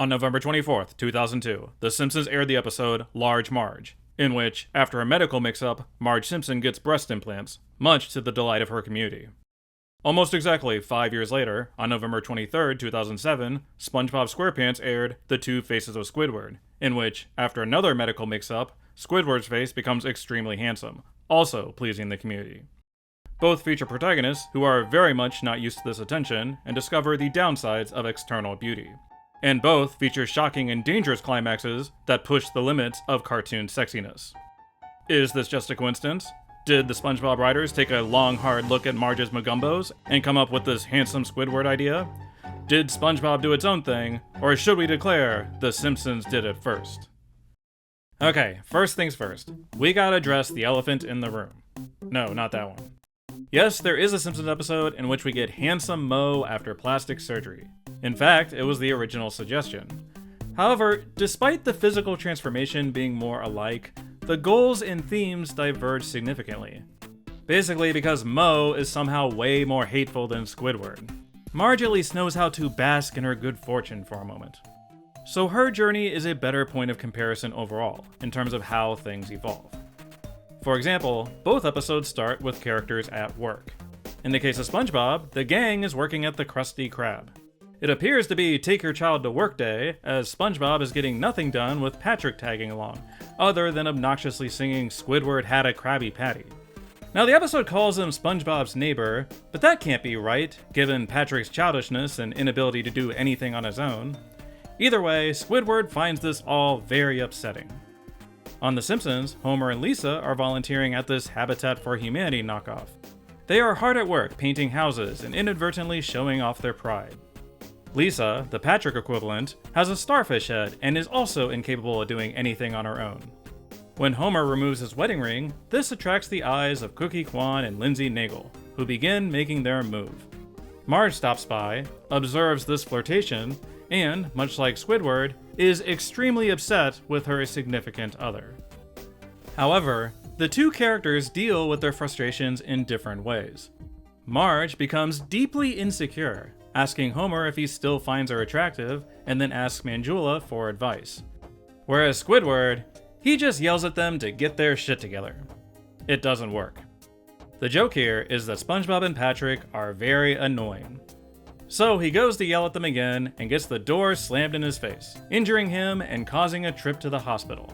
On November 24th, 2002, The Simpsons aired the episode Large Marge, in which, after a medical mix-up, Marge Simpson gets breast implants, much to the delight of her community. Almost exactly 5 years later, on November 23rd, 2007, SpongeBob SquarePants aired The Two Faces of Squidward, in which, after another medical mix-up, Squidward's face becomes extremely handsome, also pleasing the community. Both feature protagonists who are very much not used to this attention and discover the downsides of external beauty. And both feature shocking and dangerous climaxes that push the limits of cartoon sexiness. Is this just a coincidence? Did the SpongeBob writers take a long, hard look at Marge's Magumbos and come up with this handsome Squidward idea? Did SpongeBob do its own thing, or should we declare The Simpsons did it first? Okay, first things first. We gotta address the elephant in the room. No, not that one. Yes, there is a Simpsons episode in which we get handsome Moe after plastic surgery. In fact, it was the original suggestion. However, despite the physical transformation being more alike, the goals and themes diverge significantly. Basically because Moe is somehow way more hateful than Squidward. Marge at least knows how to bask in her good fortune for a moment. So her journey is a better point of comparison overall, in terms of how things evolve. For example, both episodes start with characters at work. In the case of SpongeBob, the gang is working at the Krusty Krab. It appears to be Take Your Child to Work Day, as SpongeBob is getting nothing done with Patrick tagging along, other than obnoxiously singing Squidward Had a Krabby Patty. Now the episode calls him SpongeBob's neighbor, but that can't be right, given Patrick's childishness and inability to do anything on his own. Either way, Squidward finds this all very upsetting. On The Simpsons, Homer and Lisa are volunteering at this Habitat for Humanity knockoff. They are hard at work painting houses and inadvertently showing off their pride. Lisa, the Patrick equivalent, has a starfish head and is also incapable of doing anything on her own. When Homer removes his wedding ring, this attracts the eyes of Cookie Kwan and Lindsay Nagel, who begin making their move. Marge stops by, observes this flirtation, and, much like Squidward, is extremely upset with her significant other. However, the two characters deal with their frustrations in different ways. Marge becomes deeply insecure, asking Homer if he still finds her attractive, and then asks Manjula for advice. Whereas Squidward, he just yells at them to get their shit together. It doesn't work. The joke here is that SpongeBob and Patrick are very annoying. So he goes to yell at them again and gets the door slammed in his face, injuring him and causing a trip to the hospital.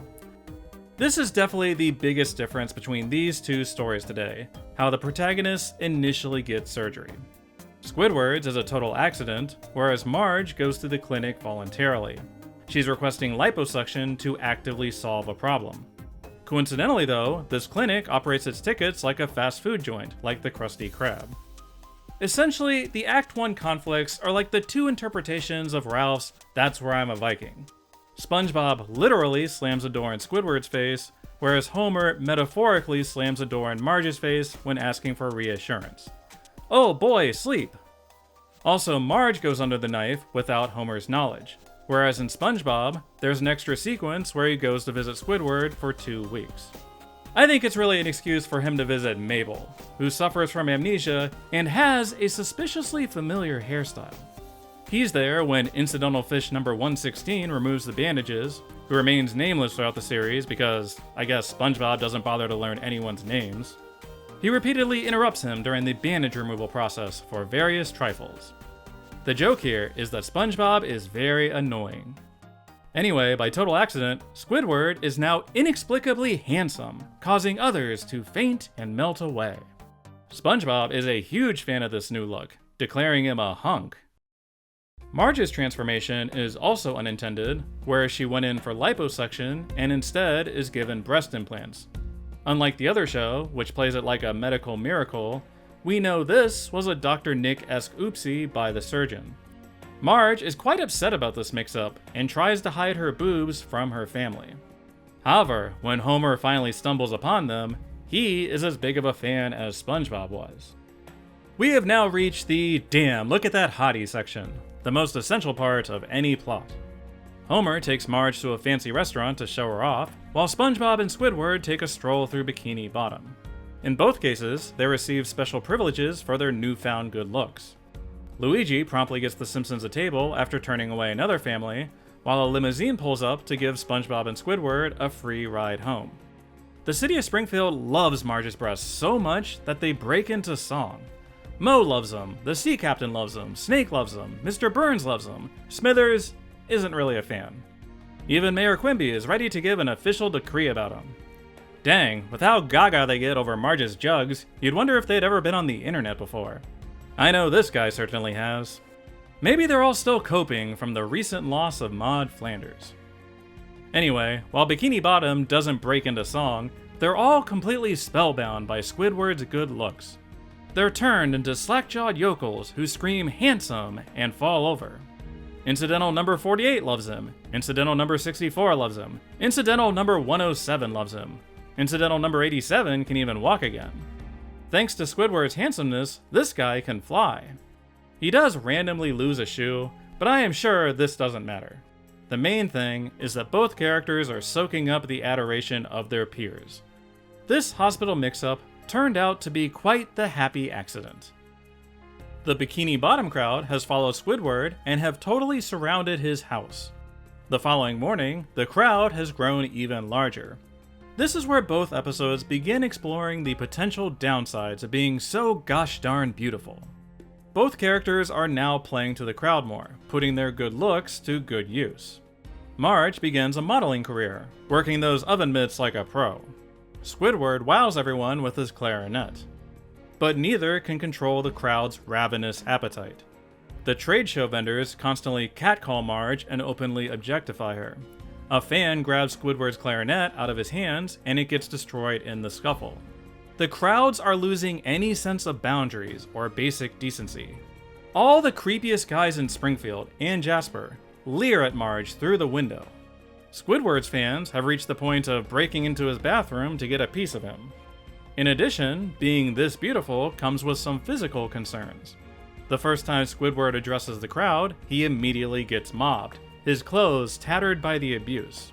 This is definitely the biggest difference between these two stories today, how the protagonists initially get surgery. Squidward's is a total accident, whereas Marge goes to the clinic voluntarily. She's requesting liposuction to actively solve a problem. Coincidentally though, this clinic operates its tickets like a fast food joint, like the Krusty Krab. Essentially, the Act 1 conflicts are like the two interpretations of Ralph's "That's Where I'm a Viking." SpongeBob literally slams a door in Squidward's face, whereas Homer metaphorically slams a door in Marge's face when asking for reassurance. Oh boy, sleep! Also, Marge goes under the knife without Homer's knowledge, whereas in SpongeBob, there's an extra sequence where he goes to visit Squidward for 2 weeks. I think it's really an excuse for him to visit Mabel, who suffers from amnesia and has a suspiciously familiar hairstyle. He's there when Incidental Fish number 116 removes the bandages, who remains nameless throughout the series because I guess SpongeBob doesn't bother to learn anyone's names. He repeatedly interrupts him during the bandage removal process for various trifles. The joke here is that SpongeBob is very annoying. Anyway, by total accident, Squidward is now inexplicably handsome, causing others to faint and melt away. SpongeBob is a huge fan of this new look, declaring him a hunk. Marge's transformation is also unintended, where she went in for liposuction and instead is given breast implants. Unlike the other show, which plays it like a medical miracle, we know this was a Dr. Nick-esque oopsie by the surgeon. Marge is quite upset about this mix-up and tries to hide her boobs from her family. However, when Homer finally stumbles upon them, he is as big of a fan as SpongeBob was. We have now reached the "damn, look at that hottie" section, the most essential part of any plot. Homer takes Marge to a fancy restaurant to show her off, while SpongeBob and Squidward take a stroll through Bikini Bottom. In both cases, they receive special privileges for their newfound good looks. Luigi promptly gets the Simpsons a table after turning away another family, while a limousine pulls up to give SpongeBob and Squidward a free ride home. The city of Springfield loves Marge's breasts so much that they break into song. Moe loves them, the sea captain loves them, Snake loves them, Mr. Burns loves them, Smithers isn't really a fan. Even Mayor Quimby is ready to give an official decree about them. Dang, with how gaga they get over Marge's jugs, you'd wonder if they'd ever been on the internet before. I know this guy certainly has. Maybe they're all still coping from the recent loss of Maud Flanders. Anyway, while Bikini Bottom doesn't break into song, they're all completely spellbound by Squidward's good looks. They're turned into slack-jawed yokels who scream handsome and fall over. Incidental number 48 loves him. Incidental number 64 loves him. Incidental number 107 loves him. Incidental number 87 can even walk again. Thanks to Squidward's handsomeness, this guy can fly. He does randomly lose a shoe, but I am sure this doesn't matter. The main thing is that both characters are soaking up the adoration of their peers. This hospital mix-up turned out to be quite the happy accident. The Bikini Bottom crowd has followed Squidward and have totally surrounded his house. The following morning, the crowd has grown even larger. This is where both episodes begin exploring the potential downsides of being so gosh darn beautiful. Both characters are now playing to the crowd more, putting their good looks to good use. Marge begins a modeling career, working those oven mitts like a pro. Squidward wows everyone with his clarinet. But neither can control the crowd's ravenous appetite. The trade show vendors constantly catcall Marge and openly objectify her. A fan grabs Squidward's clarinet out of his hands and it gets destroyed in the scuffle. The crowds are losing any sense of boundaries or basic decency. All the creepiest guys in Springfield and Jasper leer at Marge through the window. Squidward's fans have reached the point of breaking into his bathroom to get a piece of him. In addition, being this beautiful comes with some physical concerns. The first time Squidward addresses the crowd, he immediately gets mobbed, his clothes tattered by the abuse.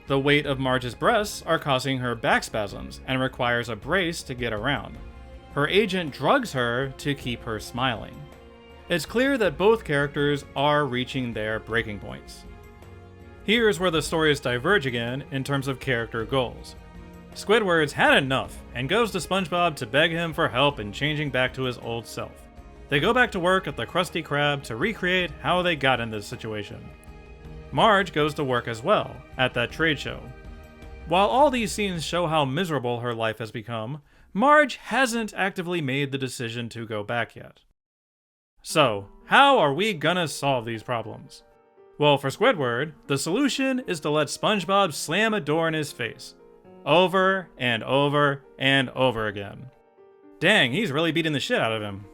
The weight of Marge's breasts are causing her back spasms and requires a brace to get around. Her agent drugs her to keep her smiling. It's clear that both characters are reaching their breaking points. Here's where the stories diverge again in terms of character goals. Squidward's had enough and goes to SpongeBob to beg him for help in changing back to his old self. They go back to work at the Krusty Krab to recreate how they got in this situation. Marge goes to work as well, at that trade show. While all these scenes show how miserable her life has become, Marge hasn't actively made the decision to go back yet. So, how are we gonna solve these problems? Well, for Squidward, the solution is to let SpongeBob slam a door in his face. Over and over and over again. Dang, he's really beating the shit out of him.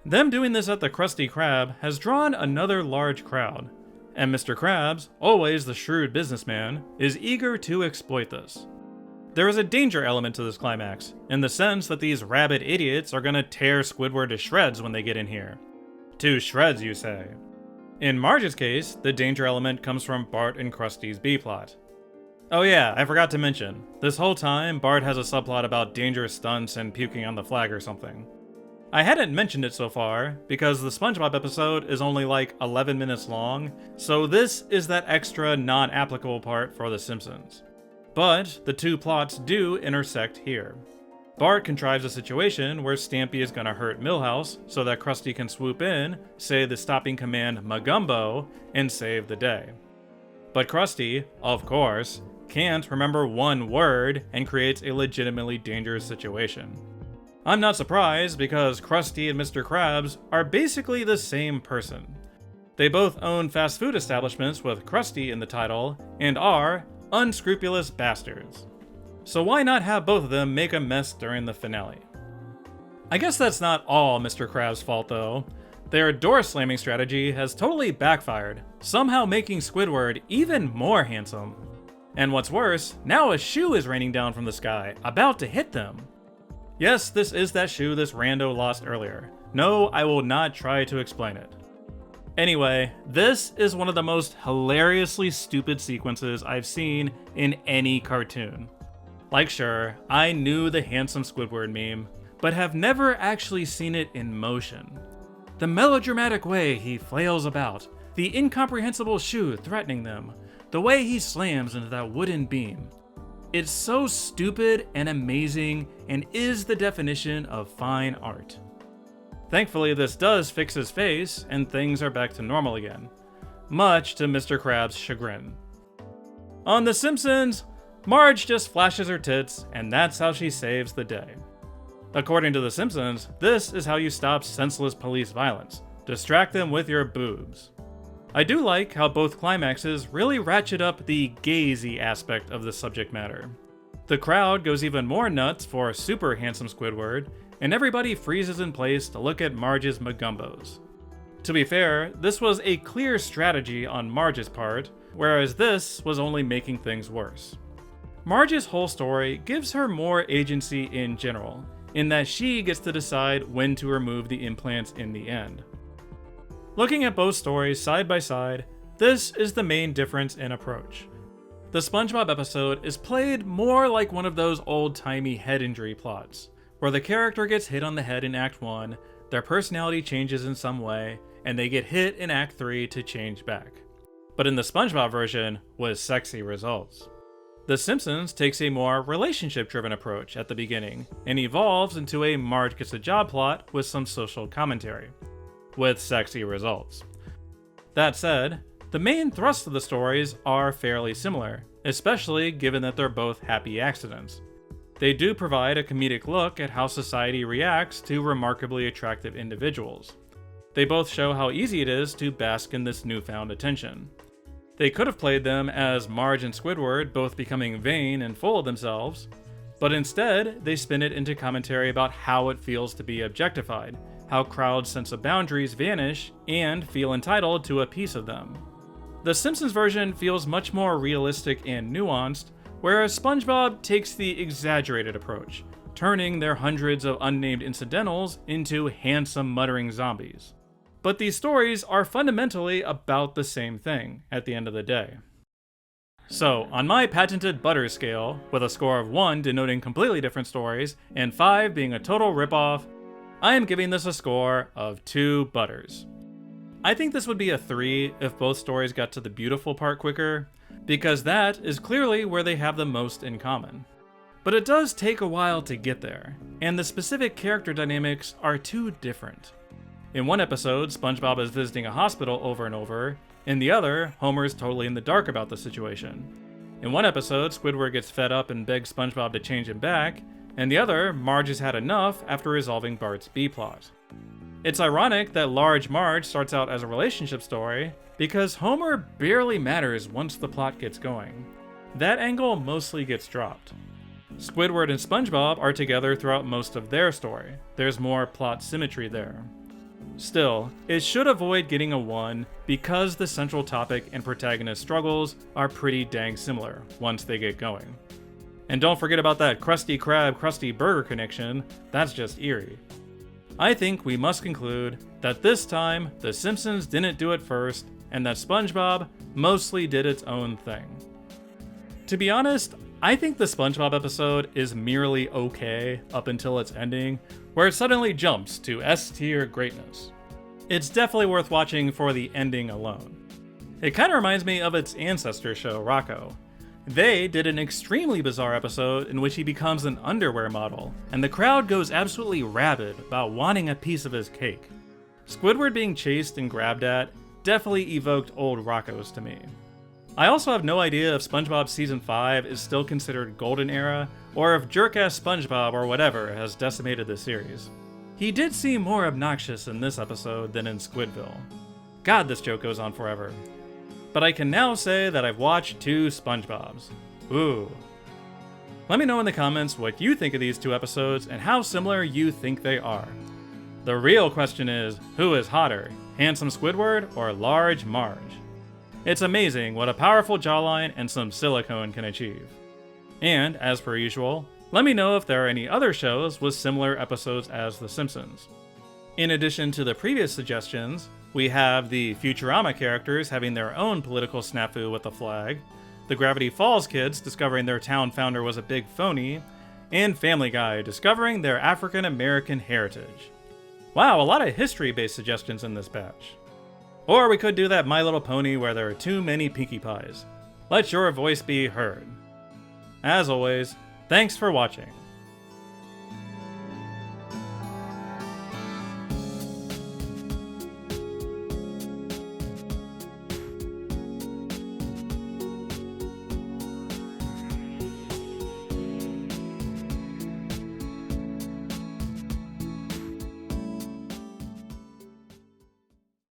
Them doing this at the Krusty Krab has drawn another large crowd, and Mr. Krabs, always the shrewd businessman, is eager to exploit this. There is a danger element to this climax, in the sense that these rabid idiots are gonna tear Squidward to shreds when they get in here. To shreds, you say. In Marge's case, the danger element comes from Bart and Krusty's B-plot. Oh yeah, I forgot to mention, this whole time Bart has a subplot about dangerous stunts and puking on the flag or something. I hadn't mentioned it so far, because the SpongeBob episode is only like 11 minutes long, so this is that extra non-applicable part for The Simpsons. But the two plots do intersect here. Bart contrives a situation where Stampy is gonna hurt Milhouse so that Krusty can swoop in, say the stopping command Magumbo, and save the day. But Krusty, of course, can't remember one word and creates a legitimately dangerous situation. I'm not surprised because Krusty and Mr. Krabs are basically the same person. They both own fast food establishments with Krusty in the title and are unscrupulous bastards. So why not have both of them make a mess during the finale? I guess that's not all Mr. Krabs' fault though. Their door slamming strategy has totally backfired, somehow making Squidward even more handsome. And what's worse, now a shoe is raining down from the sky, about to hit them. Yes, this is that shoe this rando lost earlier. No, I will not try to explain it. Anyway, this is one of the most hilariously stupid sequences I've seen in any cartoon. Like sure, I knew the Handsome Squidward meme, but have never actually seen it in motion. The melodramatic way he flails about, the incomprehensible shoe threatening them, the way he slams into that wooden beam. It's so stupid and amazing and is the definition of fine art. Thankfully, this does fix his face and things are back to normal again, much to Mr. Krabs' chagrin. On The Simpsons, Marge just flashes her tits and that's how she saves the day. According to The Simpsons, this is how you stop senseless police violence. Distract them with your boobs. I do like how both climaxes really ratchet up the gazy aspect of the subject matter. The crowd goes even more nuts for super handsome Squidward, and everybody freezes in place to look at Marge's magumbos. To be fair, this was a clear strategy on Marge's part, whereas this was only making things worse. Marge's whole story gives her more agency in general, in that she gets to decide when to remove the implants in the end. Looking at both stories side by side, this is the main difference in approach. The SpongeBob episode is played more like one of those old-timey head injury plots, where the character gets hit on the head in Act 1, their personality changes in some way, and they get hit in Act 3 to change back. But in the SpongeBob version, with sexy results. The Simpsons takes a more relationship-driven approach at the beginning, and evolves into a Marge gets a job plot with some social commentary, with sexy results. That said, the main thrust of the stories are fairly similar, especially given that they're both happy accidents. They do provide a comedic look at how society reacts to remarkably attractive individuals. They both show how easy it is to bask in this newfound attention. They could have played them as Marge and Squidward both becoming vain and full of themselves, but instead they spin it into commentary about how it feels to be objectified, how crowds' sense of boundaries vanish and feel entitled to a piece of them. The Simpsons version feels much more realistic and nuanced, whereas SpongeBob takes the exaggerated approach, turning their hundreds of unnamed incidentals into handsome muttering zombies. But these stories are fundamentally about the same thing at the end of the day. So, on my patented butter scale, with a score of 1 denoting completely different stories, and 5 being a total ripoff, I am giving this a score of 2 butters. I think this would be a 3 if both stories got to the beautiful part quicker, because that is clearly where they have the most in common. But it does take a while to get there, and the specific character dynamics are too different. In one episode, SpongeBob is visiting a hospital over and over. In the other, Homer is totally in the dark about the situation. In one episode, Squidward gets fed up and begs SpongeBob to change him back. In the other, Marge has had enough after resolving Bart's B-plot. It's ironic that Large Marge starts out as a relationship story, because Homer barely matters once the plot gets going. That angle mostly gets dropped. Squidward and SpongeBob are together throughout most of their story. There's more plot symmetry there. Still, it should avoid getting a 1 because the central topic and protagonist struggles are pretty dang similar once they get going. And don't forget about that Krusty Krab, Krusty Burger connection, that's just eerie. I think we must conclude that this time, The Simpsons didn't do it first, and that SpongeBob mostly did its own thing. To be honest, I think the SpongeBob episode is merely okay up until its ending, where it suddenly jumps to S-tier greatness. It's definitely worth watching for the ending alone. It kinda reminds me of its ancestor show, Rocco. They did an extremely bizarre episode in which he becomes an underwear model, and the crowd goes absolutely rabid about wanting a piece of his cake. Squidward being chased and grabbed at definitely evoked old Roccos to me. I also have no idea if SpongeBob Season 5 is still considered Golden Era, or if jerk-ass SpongeBob or whatever has decimated the series. He did seem more obnoxious in this episode than in Squidville. God, this joke goes on forever. But I can now say that I've watched 2 SpongeBobs. Ooh. Let me know in the comments what you think of these 2 episodes and how similar you think they are. The real question is, who is hotter, Handsome Squidward or Large Marge? It's amazing what a powerful jawline and some silicone can achieve. And, as per usual, let me know if there are any other shows with similar episodes as The Simpsons. In addition to the previous suggestions, we have the Futurama characters having their own political snafu with the flag, the Gravity Falls kids discovering their town founder was a big phony, and Family Guy discovering their African American heritage. Wow, a lot of history-based suggestions in this batch. Or we could do that My Little Pony where there are too many Pinkie Pies. Let your voice be heard. As always, thanks for watching.